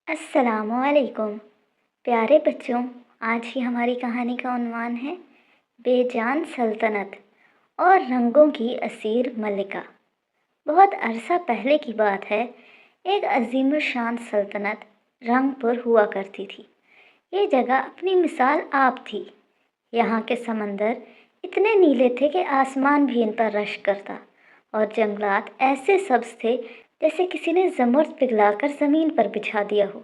السلام علیکم پیارے بچوں، آج کی ہماری کہانی کا عنوان ہے بے جان سلطنت اور رنگوں کی اسیر ملکہ۔ بہت عرصہ پہلے کی بات ہے، ایک عظیم الشان سلطنت رنگ پور ہوا کرتی تھی۔ یہ جگہ اپنی مثال آپ تھی۔ یہاں کے سمندر اتنے نیلے تھے کہ آسمان بھی ان پر رشک کرتا، اور جنگلات ایسے سبز تھے جیسے کسی نے زمرد پگھلا کر زمین پر بچھا دیا ہو۔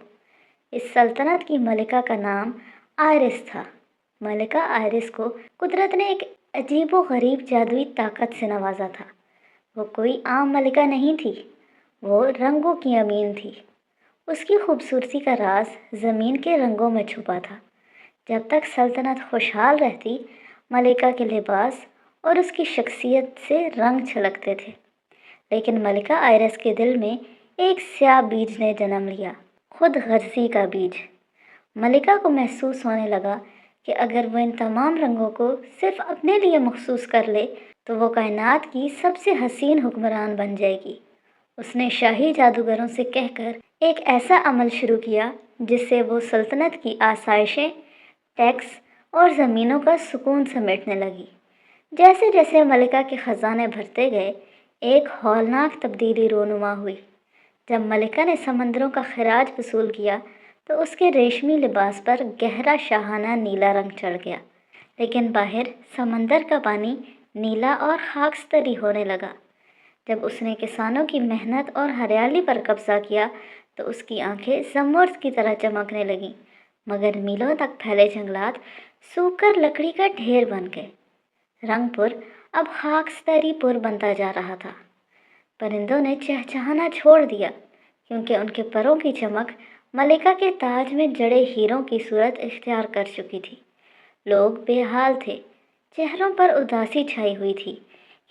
اس سلطنت کی ملکہ کا نام آئرس تھا۔ ملکہ آئرس کو قدرت نے ایک عجیب و غریب جادوئی طاقت سے نوازا تھا۔ وہ کوئی عام ملکہ نہیں تھی، وہ رنگوں کی امین تھی۔ اس کی خوبصورتی کا راز زمین کے رنگوں میں چھپا تھا۔ جب تک سلطنت خوشحال رہتی، ملکہ کے لباس اور اس کی شخصیت سے رنگ چھلکتے تھے۔ لیکن ملکہ آئرس کے دل میں ایک سیاہ بیج نے جنم لیا، خود غرضی کا بیج۔ ملکہ کو محسوس ہونے لگا کہ اگر وہ ان تمام رنگوں کو صرف اپنے لیے مخصوص کر لے تو وہ کائنات کی سب سے حسین حکمران بن جائے گی۔ اس نے شاہی جادوگروں سے کہہ کر ایک ایسا عمل شروع کیا جس سے وہ سلطنت کی آسائشیں، ٹیکس اور زمینوں کا سکون سمیٹنے لگی۔ جیسے جیسے ملکہ کے خزانے بھرتے گئے، ایک ہولناک تبدیلی رونما ہوئی۔ جب ملکہ نے سمندروں کا خراج وصول کیا تو اس کے ریشمی لباس پر گہرا شاہانہ نیلا رنگ چڑھ گیا، لیکن باہر سمندر کا پانی نیلا اور خاکستری ہونے لگا۔ جب اس نے کسانوں کی محنت اور ہریالی پر قبضہ کیا تو اس کی آنکھیں زمرد کی طرح چمکنے لگیں، مگر میلوں تک پھیلے جنگلات سوکھ کر لکڑی کا ڈھیر بن گئے۔ رنگ پور اب خاکستری پور بنتا جا رہا تھا۔ پرندوں نے چہچہانا چھوڑ دیا کیونکہ ان کے پروں کی چمک ملکہ کے تاج میں جڑے ہیروں کی صورت اختیار کر چکی تھی۔ لوگ بے حال تھے، چہروں پر اداسی چھائی ہوئی تھی،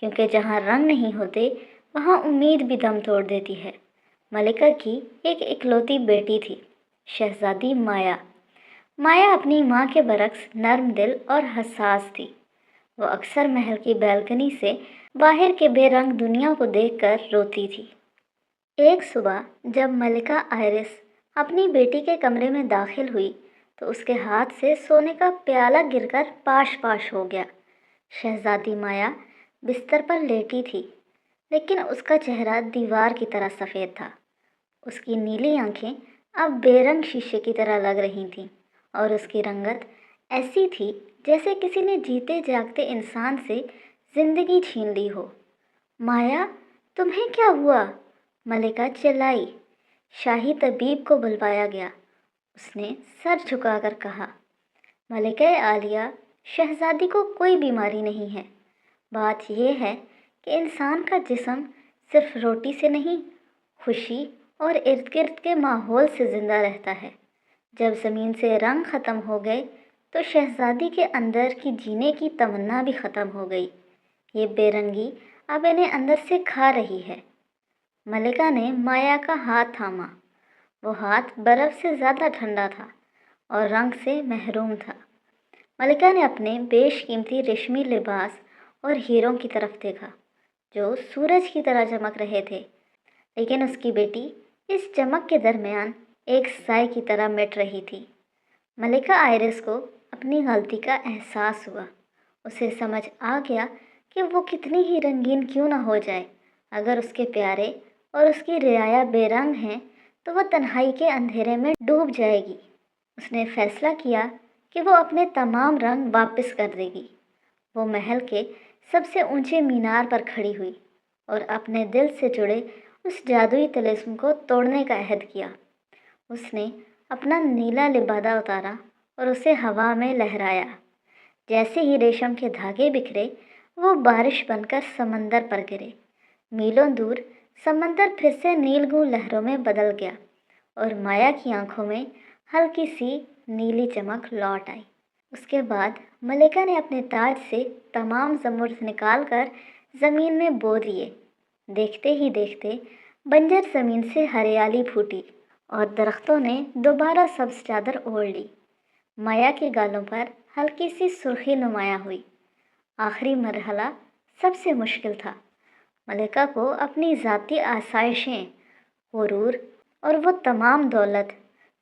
کیونکہ جہاں رنگ نہیں ہوتے وہاں امید بھی دم توڑ دیتی ہے۔ ملکہ کی ایک اکلوتی بیٹی تھی، شہزادی مایا۔ مایا اپنی ماں کے برعکس نرم دل اور حساس تھی۔ وہ اکثر محل کی بیلکنی سے باہر کے بے رنگ دنیا کو دیکھ کر روتی تھی۔ ایک صبح جب ملکہ آئرس اپنی بیٹی کے کمرے میں داخل ہوئی تو اس کے ہاتھ سے سونے کا پیالہ گر کر پاش پاش ہو گیا۔ شہزادی مایا بستر پر لیٹی تھی، لیکن اس کا چہرہ دیوار کی طرح سفید تھا۔ اس کی نیلی آنکھیں اب بے رنگ شیشے کی طرح لگ رہی تھیں، اور اس کی رنگت ایسی تھی جیسے کسی نے جیتے جاگتے انسان سے زندگی چھین لی ہو۔ مایا، تمہیں کیا ہوا؟ ملکہ چلائی۔ شاہی طبیب کو بلوایا گیا، اس نے سر جھکا کر کہا۔ ملکہ عالیہ، شہزادی کو کوئی بیماری نہیں ہے۔ بات یہ ہے کہ انسان کا جسم صرف روٹی سے نہیں، خوشی اور ارد گرد کے ماحول سے زندہ رہتا ہے۔ جب زمین سے رنگ ختم ہو گئے تو شہزادی کے اندر کی جینے کی تمنا بھی ختم ہو گئی۔ یہ بے رنگی اب انہیں اندر سے کھا رہی ہے۔ ملکہ نے مایا کا ہاتھ تھاما۔ وہ ہاتھ برف سے زیادہ ٹھنڈا تھا اور رنگ سے محروم تھا۔ ملکہ نے اپنے بیش قیمتی ریشمی لباس اور ہیروں کی طرف دیکھا جو سورج کی طرح چمک رہے تھے، لیکن اس کی بیٹی اس چمک کے درمیان ایک سائے کی طرح مٹ رہی تھی۔ ملکہ آئرس کو اپنی غلطی کا احساس ہوا۔ اسے سمجھ آ گیا کہ وہ کتنی ہی رنگین کیوں نہ ہو جائے، اگر اس کے پیارے اور اس کی رعایا بے رنگ ہیں تو وہ تنہائی کے اندھیرے میں ڈوب جائے گی۔ اس نے فیصلہ کیا کہ وہ اپنے تمام رنگ واپس کر دے گی۔ وہ محل کے سب سے اونچے مینار پر کھڑی ہوئی اور اپنے دل سے جڑے اس جادوئی طلسم کو توڑنے کا عہد کیا۔ اس نے اپنا نیلا لبادہ اتارا اور اسے ہوا میں لہرایا۔ جیسے ہی ریشم کے دھاگے بکھرے، وہ بارش بن کر سمندر پر گرے۔ میلوں دور سمندر پھر سے نیلگوں لہروں میں بدل گیا اور مایا کی آنکھوں میں ہلکی سی نیلی چمک لوٹ آئی۔ اس کے بعد ملکہ نے اپنے تاج سے تمام زمرد نکال کر زمین میں بو دیے۔ دیکھتے ہی دیکھتے بنجر زمین سے ہریالی پھوٹی اور درختوں نے دوبارہ سبز چادر اوڑھ لی۔ مایا کے گالوں پر ہلکی سی سرخی نمایاں ہوئی۔ آخری مرحلہ سب سے مشکل تھا۔ ملکہ کو اپنی ذاتی آسائشیں، غرور اور وہ تمام دولت